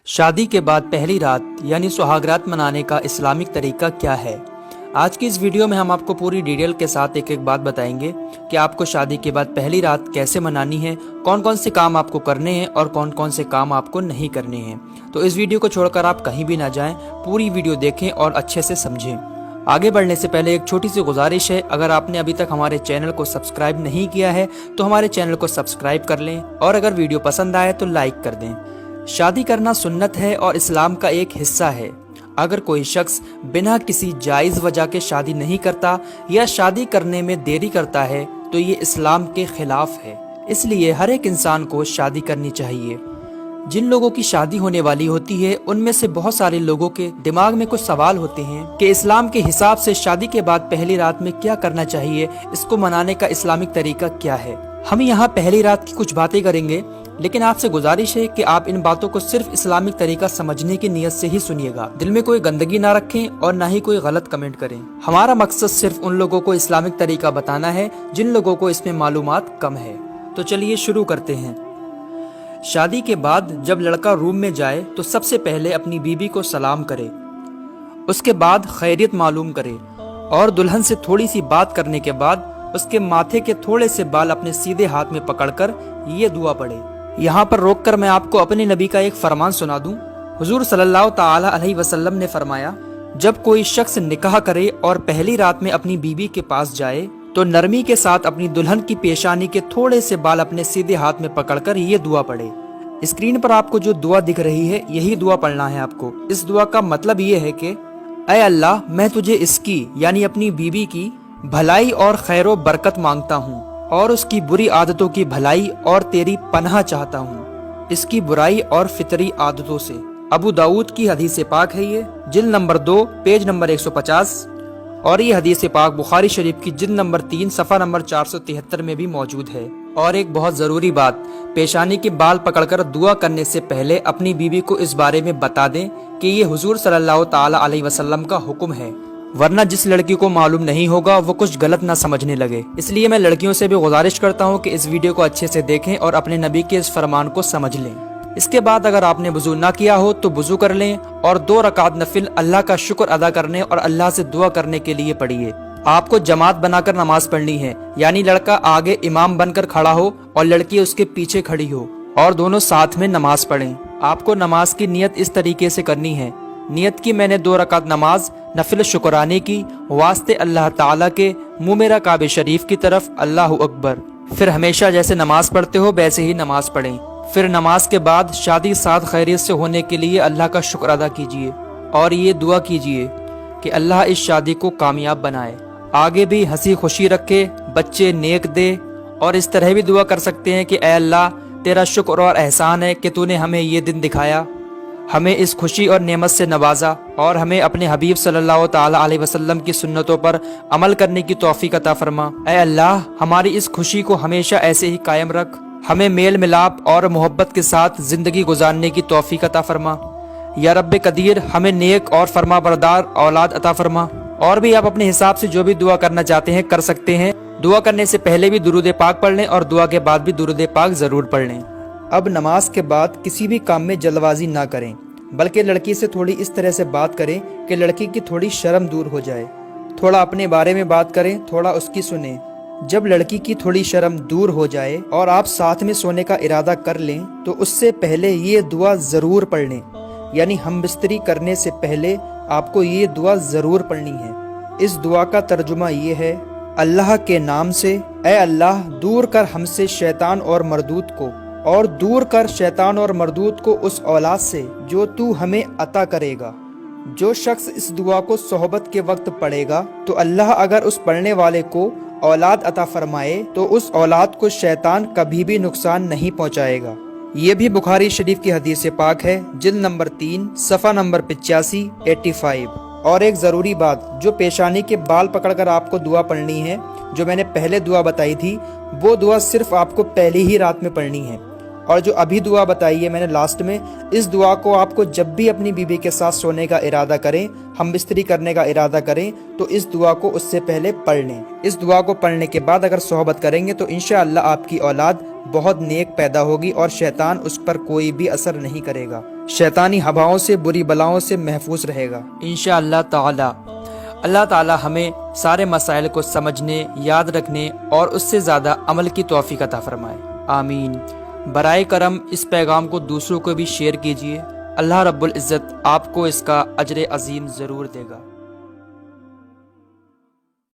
शादी के बाद पहली रात यानी सुहागरात मनाने का इस्लामिक तरीका क्या है। आज की इस वीडियो में हम आपको पूरी डिटेल के साथ एक एक बात बताएंगे कि आपको शादी के बाद पहली रात कैसे मनानी है, कौन कौन से काम आपको करने हैं और कौन कौन से काम आपको नहीं करने हैं। तो इस वीडियो को छोड़कर आप कहीं भी ना जाएं, पूरी वीडियो देखें और अच्छे से समझें। आगे बढ़ने से पहले एक छोटी सी गुजारिश है, अगर आपने अभी तक हमारे चैनल को सब्सक्राइब नहीं किया है तो हमारे चैनल को सब्सक्राइब कर लें और अगर वीडियो पसंद आए तो लाइक कर दें। शादी करना सुन्नत है और इस्लाम का एक हिस्सा है। अगर कोई शख्स बिना किसी जायज़ वजह के शादी नहीं करता या शादी करने में देरी करता है तो ये इस्लाम के खिलाफ है। इसलिए हर एक इंसान को शादी करनी चाहिए। जिन लोगों की शादी होने वाली होती है उनमें से बहुत सारे लोगों के दिमाग में कुछ सवाल होते हैं कि इस्लाम के हिसाब से शादी के बाद पहली रात में क्या करना चाहिए, इसको मनाने का इस्लामिक तरीका क्या है। हम यहाँ पहली रात की कुछ बातें करेंगे, लेकिन आपसे गुजारिश है कि आप इन बातों को सिर्फ इस्लामिक तरीका समझने की नीयत से ही सुनिएगा। दिल में कोई गंदगी ना रखें और ना ही कोई गलत कमेंट करें। हमारा मकसद सिर्फ उन लोगों को इस्लामिक तरीका बताना है जिन लोगों को इसमें मालूमात कम है। तो चलिए शुरू करते हैं। शादी के बाद जब लड़का रूम में जाए तो सबसे पहले अपनी बीवी को सलाम करे, उसके बाद खैरियत मालूम करे और दुल्हन से थोड़ी सी बात करने के बाद उसके माथे के थोड़े से बाल अपने सीधे हाथ में पकड़कर ये दुआ पढ़े। यहाँ पर रोककर मैं आपको अपने नबी का एक फरमान सुना दूं। हुजूर सल्लल्लाहु ताला अलैहि वसल्लम ने फरमाया, जब कोई शख्स निकाह करे और पहली रात में अपनी बीवी के पास जाए तो नरमी के साथ अपनी दुल्हन की पेशानी के थोड़े से बाल अपने सीधे हाथ में पकड़कर ये दुआ पढ़े। स्क्रीन पर आपको जो दुआ दिख रही है यही दुआ पढ़ना है आपको। इस दुआ का मतलब ये है कि ऐ अल्लाह, मैं तुझे इसकी यानी अपनी बीवी की भलाई और खैरो बरकत मांगता हूँ और उसकी बुरी आदतों की भलाई और तेरी पनाह चाहता हूँ, इसकी बुराई और फितरी आदतों से। अबू दाऊद की हदीस पाक है ये, जिल्द नंबर 2 पेज नंबर 150, और ये हदीस पाक बुखारी शरीफ की जिल्द नंबर 3 सफ़ा नंबर 473 में भी मौजूद है। और एक बहुत ज़रूरी बात, पेशानी के बाल पकड़कर दुआ करने से पहले अपनी बीवी को इस बारे में बता दें कि ये हुजूर सल्लल्लाहु ताला अलैहि वसल्लम का हुक्म है, वरना जिस लड़की को मालूम नहीं होगा वो कुछ गलत ना समझने लगे। इसलिए मैं लड़कियों से भी गुजारिश करता हूँ कि इस वीडियो को अच्छे से देखें और अपने नबी के इस फरमान को समझ लें। इसके बाद अगर आपने वुजू ना किया हो तो वुजू कर लें और 2 रकात नफिल अल्लाह का शुक्र अदा करने और अल्लाह से दुआ करने के लिए पढ़िए। आपको जमात बनाकर नमाज पढ़नी है, यानी लड़का आगे इमाम बनकर खड़ा हो और लड़की उसके पीछे खड़ी हो और दोनों साथ में नमाज पढ़ें। आपको नमाज की नियत इस तरीके से करनी है। नियत की मैंने 2 रकात नमाज नफिल शुक्राने की वास्ते अल्लाह ताला के, मुँह मेरा काबे शरीफ की तरफ, अल्लाहु अकबर। फिर हमेशा जैसे नमाज पढ़ते हो वैसे ही नमाज पढ़ें। फिर नमाज के बाद शादी साथ खैरियत से होने के लिए अल्लाह का शुक्र अदा कीजिए और ये दुआ कीजिए कि अल्लाह इस शादी को कामयाब बनाए, आगे भी हंसी खुशी रखे, बच्चे नेक दे। और इस तरह भी दुआ कर सकते हैं कि ऐ अल्लाह, तेरा शुक्र और एहसान है कि तूने हमें ये दिन दिखाया, हमें इस खुशी और नेमत से नवाजा और हमें अपने हबीब सल्लल्लाहु ताला अलैहि वसल्लम की सुन्नतों पर अमल करने की तौफीक अता फरमा। ऐ अल्लाह, हमारी इस खुशी को हमेशा ऐसे ही कायम रख, हमें मेल मिलाप और मोहब्बत के साथ जिंदगी गुजारने की तौफीक अता फरमा। या रब्बे कदीर, हमें नेक और फरमा बरदार औलाद अता फरमा। और भी आप अपने हिसाब से जो भी दुआ करना चाहते हैं कर सकते हैं। दुआ करने से पहले भी दुरूद पाक पढ़ लें और दुआ के बाद भी दुरूद पाक जरूर पढ़ लें। अब नमाज के बाद किसी भी काम में जल्दबाजी ना करें, बल्कि लड़की से थोड़ी इस तरह से बात करें कि लड़की की थोड़ी शर्म दूर हो जाए। थोड़ा अपने बारे में बात करें, थोड़ा उसकी सुने। जब लड़की की थोड़ी शर्म दूर हो जाए और आप साथ में सोने का इरादा कर लें तो उससे पहले ये दुआ ज़रूर पढ़ लें, यानी हम बिस्तरी करने से पहले आपको ये दुआ ज़रूर पढ़नी है। इस दुआ का तर्जुमा ये है, अल्लाह के नाम से, ऐ अल्लाह, दूर कर हमसे शैतान और मरदूत को, और दूर कर शैतान और मरदूत को उस औलाद से जो तू हमें अता करेगा। जो शख्स इस दुआ को सोहबत के वक्त पढ़ेगा तो अल्लाह अगर उस पढ़ने वाले को औलाद अता फरमाए तो उस औलाद को शैतान कभी भी नुकसान नहीं पहुंचाएगा। ये भी बुखारी शरीफ की हदीस पाक है, जिल्द नंबर 3 सफ़ा नंबर 85 85। और एक ज़रूरी बात, जो पेशानी के बाल पकड़कर आपको दुआ पढ़नी है, जो मैंने पहले दुआ बताई थी, वो दुआ सिर्फ आपको पहली ही रात में पढ़नी है। और जो अभी दुआ बताई है मैंने लास्ट में, इस दुआ को आपको जब भी अपनी बीवी के साथ सोने का इरादा करें, हम बिस्तरी करने का इरादा करें, तो इस दुआ को उससे पहले पढ़ लें। इस दुआ को पढ़ने के बाद अगर सोहबत करेंगे तो इंशाअल्लाह आपकी औलाद बहुत नेक पैदा होगी और शैतान उस पर कोई भी असर नहीं करेगा। शैतानी हवाओं से, बुरी बलाओं से महफूज रहेगा इंशाअल्लाह ताला। अल्लाह ताला हमें सारे मसाइल को समझने, याद रखने और उससे ज़्यादा अमल की तौफीक अता फरमाए, आमीन। बराए करम इस पैगाम को दूसरों को भी शेयर कीजिए। अल्लाह रब्बुल इज़्ज़त आपको इसका अजर अजीम ज़रूर देगा।